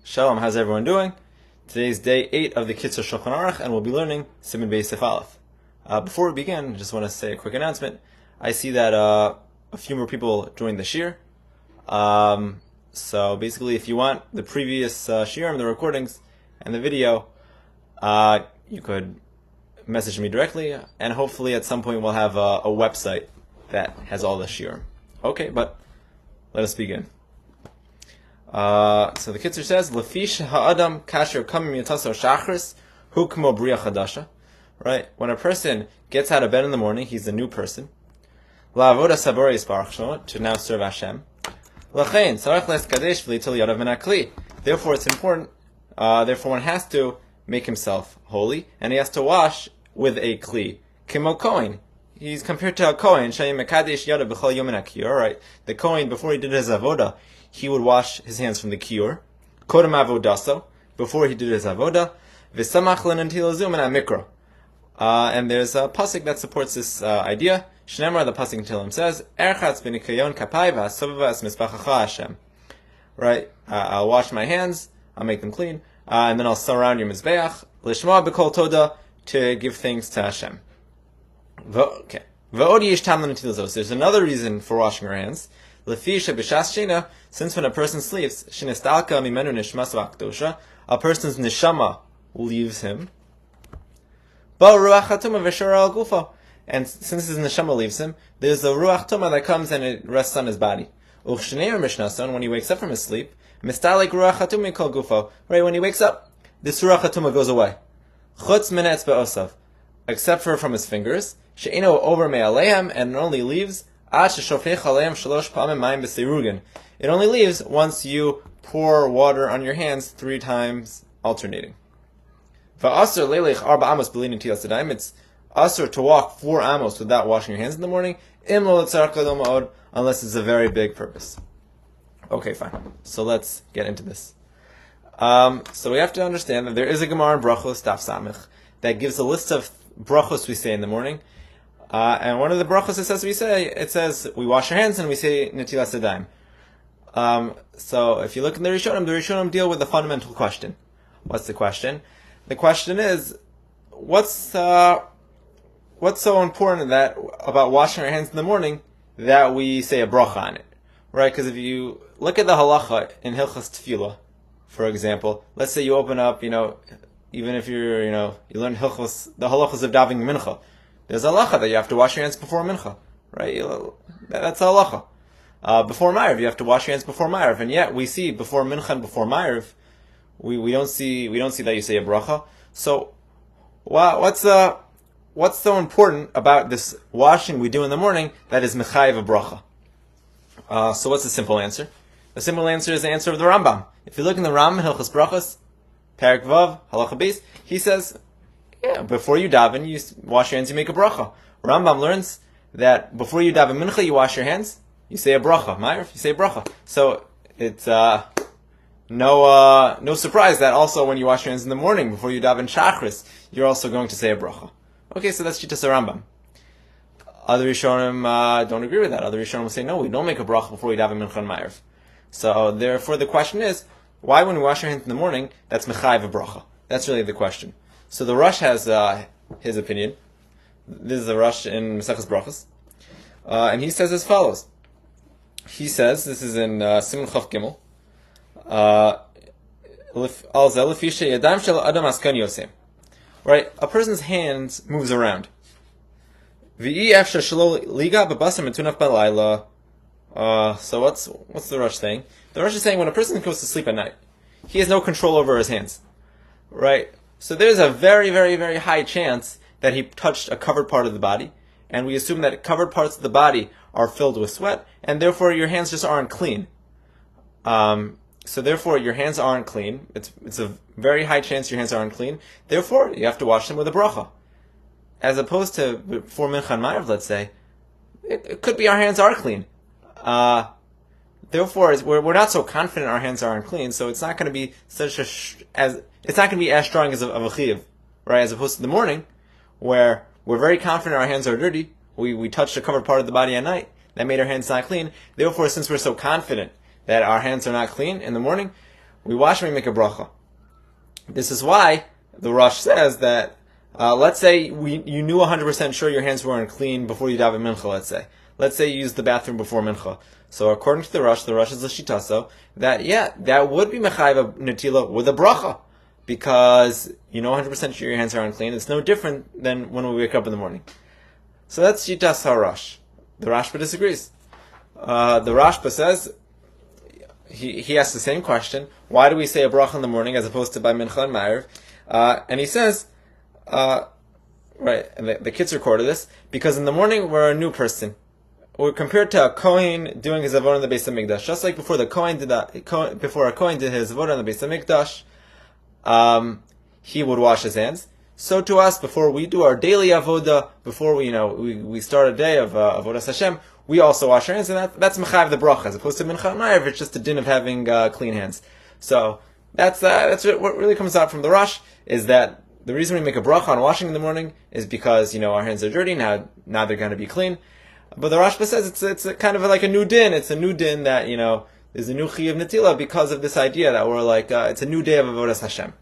Shalom, how's everyone doing? Today's day 8 of the Kitzur Shulchan Aruch, and we'll be learning Siman Seif Aleph. Before we begin, I just want to say a quick announcement. I see that a few more people joined the shir. So basically, if you want the previous shiurim, the recordings, and the video, you could message me directly, and hopefully at some point we'll have a website that has all the shiurim. Okay, but let us begin. So the Kitzur says, "Lefish ha'adam kasher kamim yataso shachris hu k'mo bria chadasha." Right? When a person gets out of bed in the morning, he's a new person. La'avoda sabori yisparach shmo, to now serve Hashem. L'chein tzarich leskadesh v'litul yadav min hakli. Therefore, it's important. Therefore, one has to make himself holy, and he has to wash with a kli. K'mo kohen. He's compared to a kohen. Shayim mekadesh yadav b'chol yom min hakiyur. Right? The kohen, before he did his avoda, he would wash his hands from the kiur. Kodem avodaso, before he did his avoda. V'samach lenantil zum and mikro. And there's a pasuk that supports this idea. Shnemar, the pasuk in Tehillim says, "Erchatz b'nikayon kapai v'asovavas mispachacha Hashem." Right? I'll wash my hands, I'll make them clean, and then I'll surround your mizbeach lishma b'kol toda, to give thanks to Hashem. Okay. V'od yesh tam lenantil zos. There's another reason for washing our hands. Since when a person sleeps, a person's neshama leaves him. And since his neshama leaves him, there's a ruach tuma that comes and it rests on his body. When he wakes up from his sleep, right, when he wakes up, this ruach tuma goes away. Except for from his fingers, and it only leaves it only leaves once you pour water on your hands 3 times, alternating. It's asur to walk 4 amos without washing your hands in the morning, unless it's a very big purpose. Okay, fine. So let's get into this. So we have to understand that there is a Gemara in Brachos, Daf Samich, that gives a list of brachos we say in the morning. And one of the brachos it says we wash our hands and we say netilas yadayim. So if you look in the Rishonim deal with the fundamental question. What's the question? The question is, what's so important about washing our hands in the morning that we say a bracha on it, right? Because if you look at the halacha in Hilchas Tefillah, for example, let's say you open up, even if you're, you learn the halachas of davening mincha. There's a halacha that you have to wash your hands before mincha, right? That's a halacha. Before Ma'ariv, you have to wash your hands before Ma'ariv, and yet we see before mincha and before Ma'ariv, we don't see that you say a bracha. So, what's so important about this washing we do in the morning that is mechayev a bracha? So what's the simple answer? The simple answer is the answer of the Rambam. If you look in the Rambam, Hilchas Brachos, Perek Vav, Halacha Beis, he says, before you daven, you wash your hands, you make a bracha. Rambam learns that before you daven mincha, you wash your hands, you say a bracha. Ma'ariv, you say a bracha. So it's no surprise that also when you wash your hands in the morning before you daven shachris, you're also going to say a bracha. Okay, so that's Shitas Rambam. Other Rishonim don't agree with that. Other Rishonim will say, no, we don't make a bracha before we daven mincha and ma'ariv. So therefore, the question is, why when we wash our hands in the morning, that's mechayev a bracha? That's really the question. So the Rosh has his opinion. This is the Rosh in Maseches Brachos, and he says as follows. He says, this is in Siman Chaf Gimel, right? A person's hands moves around. So what's the Rosh saying? The Rosh is saying when a person goes to sleep at night, he has no control over his hands, right? So there's a very, very, very high chance that he touched a covered part of the body, and we assume that covered parts of the body are filled with sweat, and therefore your hands just aren't clean. So therefore your hands aren't clean. It's a very high chance your hands aren't clean. Therefore you have to wash them with a bracha. As opposed to before mincha and ma'ariv, let's say, it could be our hands are clean. Therefore, we're not so confident our hands aren't clean, so it's not going to be it's not going to be as strong as a chiyuv, right? As opposed to the morning, where we're very confident our hands are dirty, we touched a covered part of the body at night, that made our hands not clean. Therefore, since we're so confident that our hands are not clean in the morning, we wash and we make a bracha. This is why the Rosh says that, let's say you knew 100% sure your hands weren't clean before you daven mincha, let's say. Let's say you used the bathroom before mincha. So according to the Rosh is the shitaso, that would be mechayiv netila with a bracha. Because you know 100% sure your hands are unclean. It's no different than when we wake up in the morning. So that's shitas harash. The Rashba disagrees. The Rashba says, he asks the same question, why do we say a bracha in the morning as opposed to by mincha and ma'ariv? And he says, right, and the Kitzur quoted this, because in the morning we're a new person. We're compared to a Kohen doing his avodah in the Beis HaMikdash. Just like before before a Kohen did his avodah in the Beis HaMikdash, he would wash his hands. So to us, before we do our daily avodah, before we start a day of avodas Hashem, we also wash our hands, and that's mechayiv the bracha, as opposed to mincha and ma'ariv. It's just a din of having clean hands. So that's what really comes out from the Rosh, is that the reason we make a bracha on washing in the morning is because our hands are dirty now they're going to be clean. But the Rashba says it's a kind of like a new din. It's a new din that there's a new chiyuv netila because of this idea that we're like it's a new day of avodas Hashem.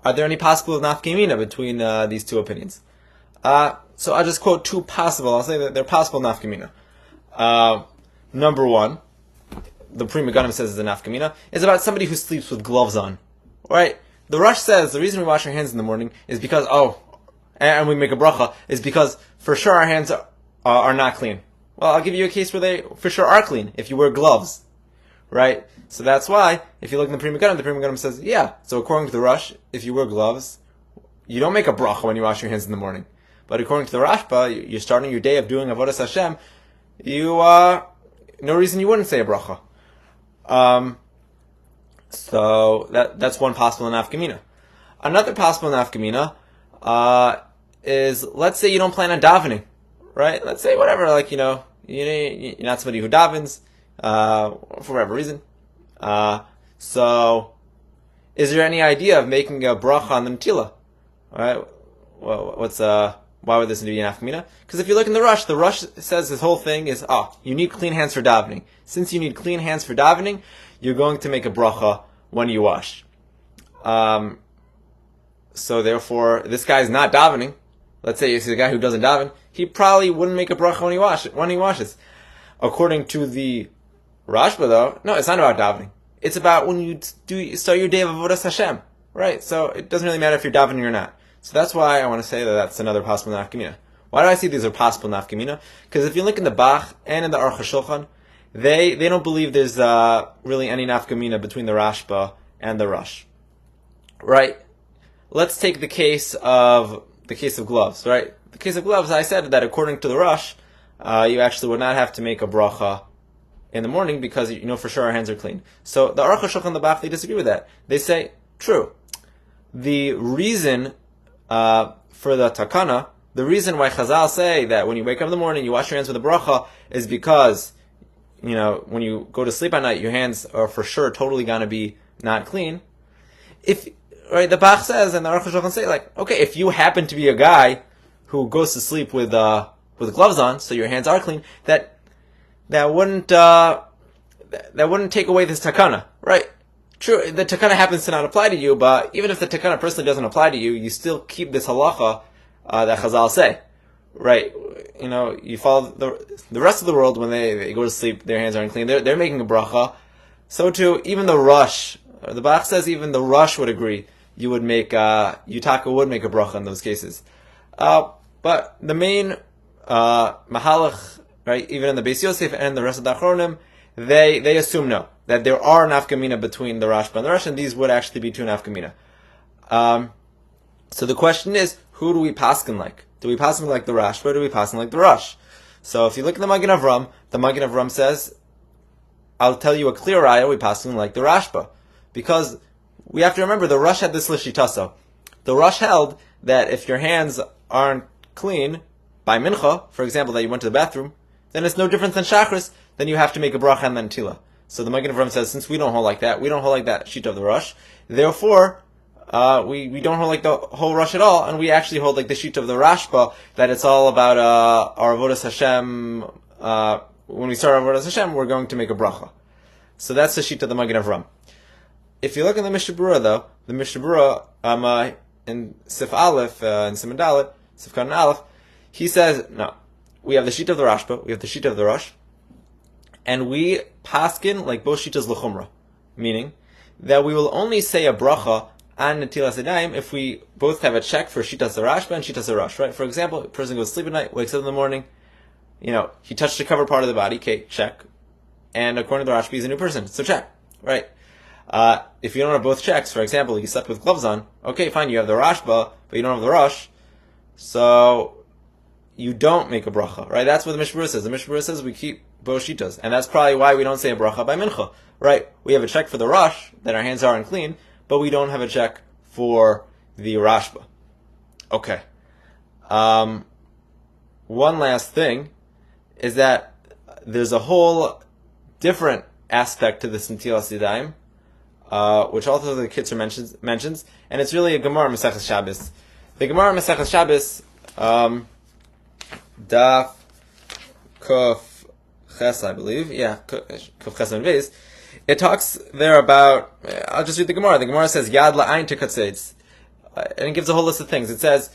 Are there any possible nafkamina between these two opinions? So I'll just quote two possible. I'll say that they're possible nafkamina. Number one, the Pri Megadim says is a nafkamina, is about somebody who sleeps with gloves on. Right? The Rosh says the reason we wash our hands in the morning is because and we make a bracha is because for sure our hands are not clean. Well, I'll give you a case where they for sure are clean if you wear gloves. Right? So that's why, if you look in the Pri Megadim says, so according to the Rosh, if you wear gloves, you don't make a bracha when you wash your hands in the morning. But according to the Rashba, you're starting your day of doing avodas Hashem, no reason you wouldn't say a bracha. So that's one possible nafkamina. Another possible nafkamina is, let's say you don't plan on davening, right? Let's say whatever, you're not somebody who davens, for whatever reason. So, is there any idea of making a bracha on the netila? Right? Well, why would this be an nafkamina? Because if you look in the Rush says this whole thing is, you need clean hands for davening. Since you need clean hands for davening, you're going to make a bracha when you wash. So therefore, this guy is not davening. Let's say it's a guy who doesn't daven. He probably wouldn't make a bracha when he washes. According to the Rashba, though, no, it's not about davening. It's about when you start your day of avodas Hashem, right? So it doesn't really matter if you're davening or not. So that's why I want to say that that's another possible nafkamina. Why do I say these are possible nafkamina? Because if you look in the Bach and in the Aruch Shulchan, they don't believe there's really any nafkamina between the Rashba and the Rosh, right? Let's take the case of gloves, right? The case of gloves, I said that according to the Rosh, you actually would not have to make a bracha in the morning because you know for sure our hands are clean. So the Aruch HaShulchan and the Bach, they disagree with that. They say, true. The reason for the takana, the reason why Chazal say that when you wake up in the morning you wash your hands with a bracha is because, when you go to sleep at night, your hands are for sure totally gonna be not clean. The Bach says, and the Aruch HaShulchan say, okay, if you happen to be a guy who goes to sleep with gloves on, so your hands are clean, that wouldn't take away this takana, right? True, the takana happens to not apply to you, but even if the takana personally doesn't apply to you, you still keep this halacha that Chazal say, right? You follow the rest of the world when they go to sleep, their hands aren't clean. They're making a bracha. So too, even the Rosh, the Bach says even the Rosh would agree. You would Yutaka would make a bracha in those cases. But the main mahalach, right, even in the Beis Yosef and the rest of the Achronim, they assume no, that there are nafkamina between the Rashba and the Rosh, and these would actually be two nafkamina. So the question is, who do we paskin like? Do we paskin like the Rashba, or do we paskin like the Rosh? So if you look at the Magen Avram says, I'll tell you a clear ayah, we paskin like the Rashba. Because we have to remember, the Rosh had this lishitaso. The Rosh held that if your hands aren't clean, by mincha, for example, that you went to the bathroom, then it's no different than shachris, then you have to make a bracha and then tila. So the Magen Avram says, since we don't hold like that sheet of the Rosh, therefore, we don't hold like the whole Rosh at all, and we actually hold like the sheet of the Rashba, that it's all about our avodas Hashem, when we start our avodas Hashem, we're going to make a bracha. So that's the sheet of the Magen Avram. If you look in the Mishnah Berurah, though, the Mishnah Berurah in Sif Aleph, in Siman Dalet, Sif Kan Aleph, he says, no, we have the sheet of the Rashba, we have the sheet of the Rosh, and we paskin like both shitas l'chumra, meaning that we will only say a bracha on Netilas Yadayim if we both have a check for shitas the Rashba and shitas the Rosh, right? For example, a person goes to sleep at night, wakes up in the morning, he touched the covered part of the body, okay, check. And according to the Rashba, he's a new person, so check, right? If you don't have both checks, for example, you slept with gloves on, okay, fine, you have the Rashba, but you don't have the Rosh, so you don't make a bracha, right? That's what the Mishnah Berurah says. The Mishnah Berurah says we keep both shitas, and that's probably why we don't say a bracha by mincha, right? We have a check for the Rosh, that our hands are unclean, but we don't have a check for the Rashba. Okay. One last thing is that there's a whole different aspect to this Netilas Yadayim, which also the Kitzur mentions, and it's really a Gemara Maseches Shabbos. The Gemara Maseches Shabbos, Daf Kuf Ches, I believe. Yeah, Kuf Ches and Vez. It talks there about, I'll just read the Gemara. The Gemara says, Yad la'ayin tekatzeitz. And it gives a whole list of things. It says,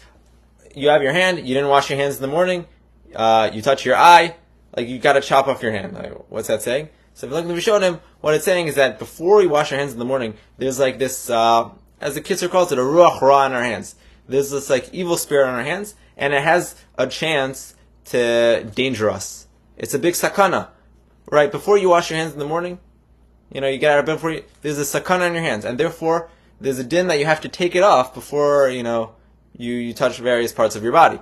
you have your hand, you didn't wash your hands in the morning, you touch your eye, like you gotta chop off your hand. Like, what's that saying? So if you look at the Rishonim, what it's saying is that before we wash our hands in the morning, there's like this, as the Kitzur calls it, a ruach ra in our hands. There's this like evil spirit on our hands, and it has a chance to danger us. It's a big sakana, right? Before you wash your hands in the morning, you get out of bed there's a sakana in your hands, and therefore there's a din that you have to take it off before, you touch various parts of your body.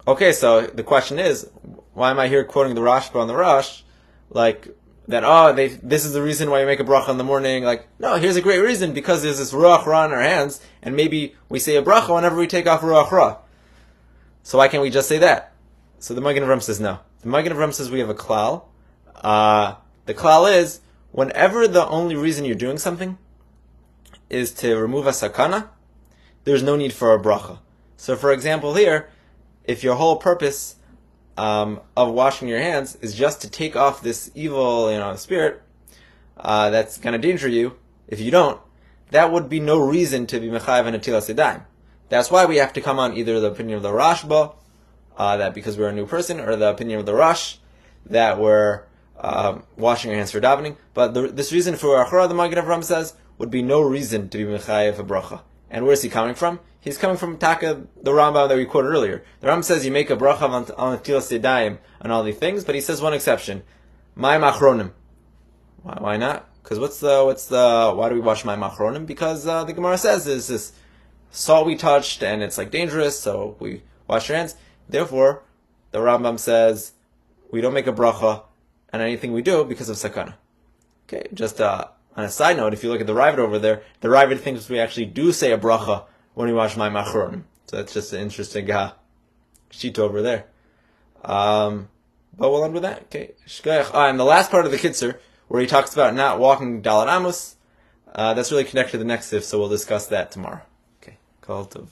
Okay, so the question is, why am I here quoting the Rashba on the Rosh? Like, that, this is the reason why you make a bracha in the morning. Like, no, here's a great reason, because there's this ruach ra in our hands, and maybe we say a bracha whenever we take off ruach ra. So why can't we just say that? So the Magen Avram says no. The Magen Avram says we have a klal. The klal is, whenever the only reason you're doing something is to remove a sakana, there's no need for a bracha. So for example here, if your whole purpose of washing your hands is just to take off this evil, spirit that's going to danger you, if you don't, that would be no reason to be mechayev and netilas yadayim. That's why we have to come on either the opinion of the Rashba, that because we're a new person, or the opinion of the Rosh, that we're washing our hands for davening. But this reason for Achra, the Magen Avram says, would be no reason to be mechayev a bracha. And where is he coming from? He's coming from Taka, the Rambam that we quoted earlier. The Rambam says you make a bracha on netilas yadayim and all these things, but he says one exception: mayim achronim. Why not? Because why do we wash mayim achronim? Because the Gemara says there's this salt we touched and it's like dangerous, so we wash our hands. Therefore, the Rambam says we don't make a bracha on anything we do because of sakana. Okay, just on a side note, if you look at the Ravid over there, the Ravid thinks we actually do say a bracha when we wash mayim achronim. So that's just an interesting sheet over there. But we'll end with that. Okay, and the last part of the Kitzur, where he talks about not walking Dalet Amos, that's really connected to the next Sif, so we'll discuss that tomorrow. Okay, Kol Tov.